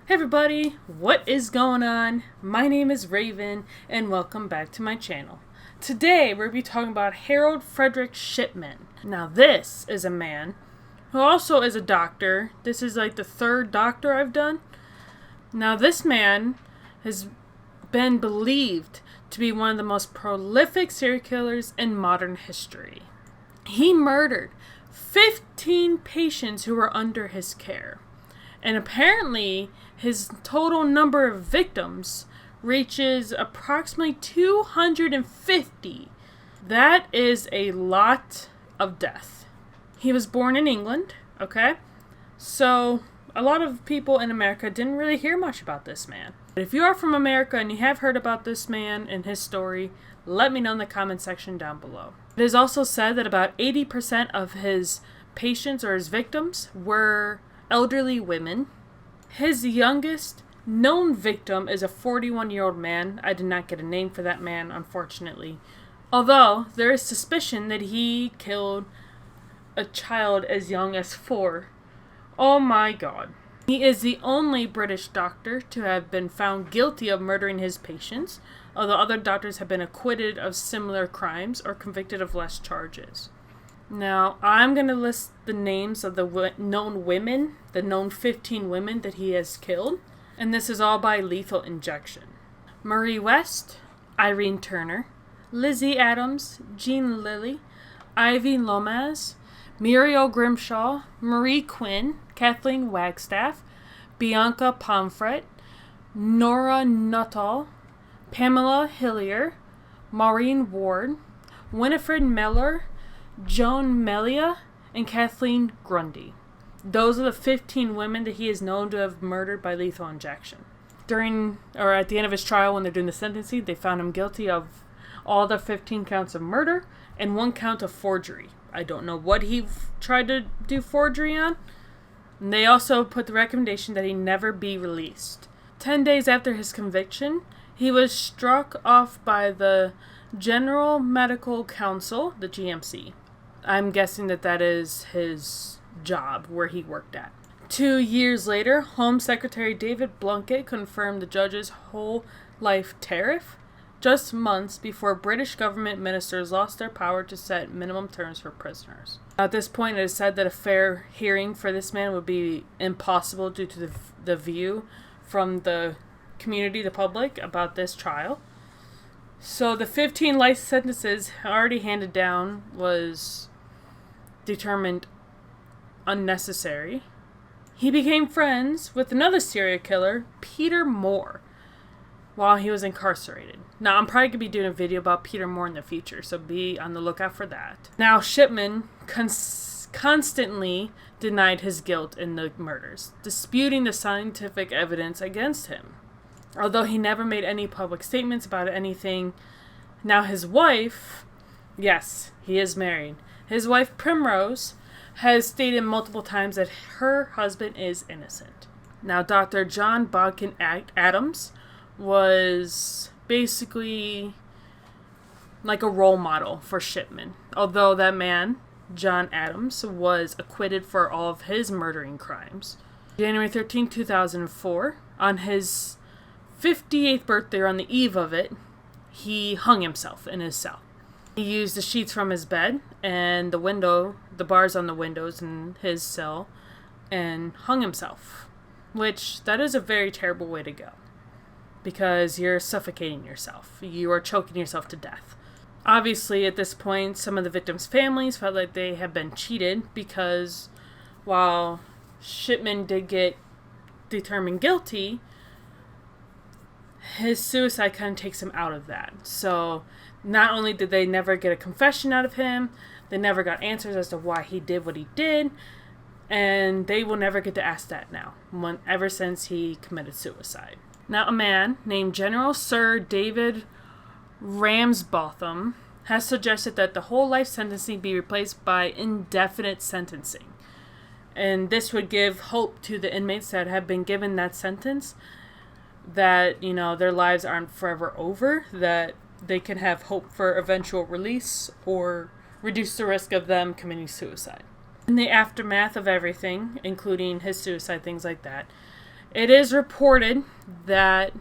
Hey everybody, what is going on? My name is Raven and welcome back to my channel. Today we're going to be talking about Harold Frederick Shipman. Now this is a man who also is a doctor. This is like the third doctor I've done. Now this man has been believed to be one of the most prolific serial killers in modern history. He murdered 15 patients who were under his care. And apparently, his total number of victims reaches approximately 250. That is a lot of death. He was born in England, okay? So, a lot of people in America didn't really hear much about this man. But if you are from America and you have heard about this man and his story, let me know in the comment section down below. It is also said that about 80% of his patients or his victims were elderly women. His youngest known victim is a 41-year-old man. I did not get a name for that man, unfortunately. Although, there is suspicion that he killed a child as young as 4. Oh my god. He is the only British doctor to have been found guilty of murdering his patients, although other doctors have been acquitted of similar crimes or convicted of less charges. Now, I'm going to list the names of the known women, the known 15 women that he has killed. And this is all by lethal injection. Marie West, Irene Turner, Lizzie Adams, Jean Lilly, Ivy Lomas, Muriel Grimshaw, Marie Quinn, Kathleen Wagstaff, Bianca Pomfret, Nora Nuttall, Pamela Hillier, Maureen Ward, Winifred Miller, Joan Melia, and Kathleen Grundy. Those are the 15 women that he is known to have murdered by lethal injection. At the end of his trial, when they're doing the sentencing, they found him guilty of all the 15 counts of murder and 1 count of forgery. I don't know what he tried to do forgery on. And they also put the recommendation that he never be released. 10 days after his conviction, he was struck off by the General Medical Council, the GMC. I'm guessing that is his job where he worked at. 2 years later, Home Secretary David Blunkett confirmed the judge's whole life tariff just months before British government ministers lost their power to set minimum terms for prisoners. At this point, it is said that a fair hearing for this man would be impossible due to the view from the community, the public, about this trial. So the 15 life sentences already handed down was determined unnecessary. He became friends with another serial killer, Peter Moore, while he was incarcerated. Now, I'm probably going to be doing a video about Peter Moore in the future, so be on the lookout for that. Now, Shipman constantly denied his guilt in the murders, disputing the scientific evidence against him. Although he never made any public statements about anything. Now his wife, yes, he is married. His wife Primrose has stated multiple times that her husband is innocent. Now Dr. John Bodkin Adams was basically like a role model for Shipman. Although that man, John Adams, was acquitted for all of his murdering crimes. January 13, 2004, on his 58th birthday, or on the eve of it, he hung himself in his cell. He used the sheets from his bed and the bars on the windows in his cell, and hung himself. Which, that is a very terrible way to go. Because you're suffocating yourself. You are choking yourself to death. Obviously, at this point, some of the victims' families felt like they had been cheated because while Shipman did get determined guilty, his suicide kind of takes him out of that. So, not only did they never get a confession out of him, they never got answers as to why he did what he did, and they will never get to ask that now, ever since he committed suicide. Now, a man named General Sir David Ramsbotham has suggested that the whole life sentencing be replaced by indefinite sentencing. And this would give hope to the inmates that have been given that sentence that, their lives aren't forever over, that they can have hope for eventual release or reduce the risk of them committing suicide. In the aftermath of everything, including his suicide, things like that, It is reported that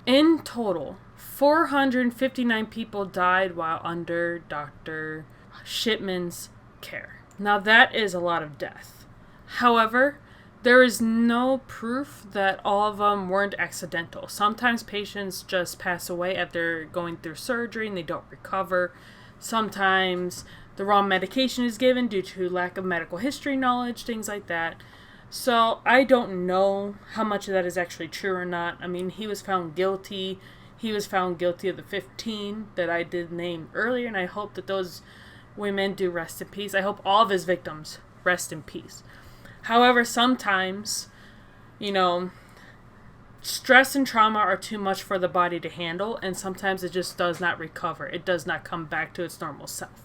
in total, 459 people died while under Dr. Shipman's care. Now that is a lot of death. However, there is no proof that all of them weren't accidental. Sometimes patients just pass away after going through surgery and they don't recover. Sometimes the wrong medication is given due to lack of medical history knowledge, things like that. So I don't know how much of that is actually true or not. I mean, he was found guilty. He was found guilty of the 15 that I did name earlier, and I hope that those women do rest in peace. I hope all of his victims rest in peace. However, sometimes, stress and trauma are too much for the body to handle, and sometimes it just does not recover. It does not come back to its normal self.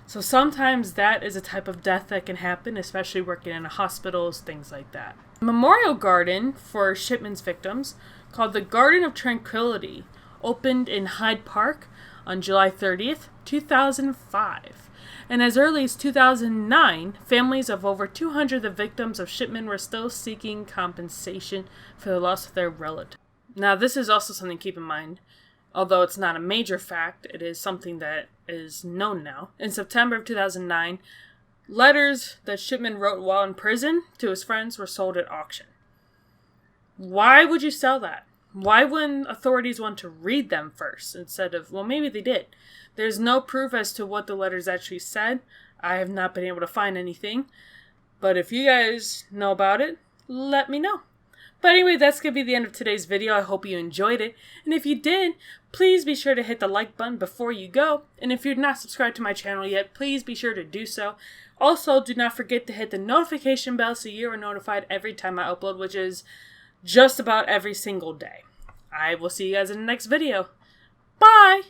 So sometimes that is a type of death that can happen, especially working in hospitals, things like that. A memorial garden for Shipman's victims, called the Garden of Tranquility, opened in Hyde Park on July 30th, 2005. And as early as 2009, families of over 200 of the victims of Shipman were still seeking compensation for the loss of their relative. Now, this is also something to keep in mind. Although it's not a major fact, it is something that is known now. In September of 2009, letters that Shipman wrote while in prison to his friends were sold at auction. Why would you sell that? Why wouldn't authorities want to read them first instead of, well, maybe they did. There's no proof as to what the letters actually said. I have not been able to find anything. But if you guys know about it, let me know. But anyway, that's going to be the end of today's video. I hope you enjoyed it. And if you did, please be sure to hit the like button before you go. And if you're not subscribed to my channel yet, please be sure to do so. Also, do not forget to hit the notification bell so you are notified every time I upload, which is just about every single day. I will see you guys in the next video. Bye!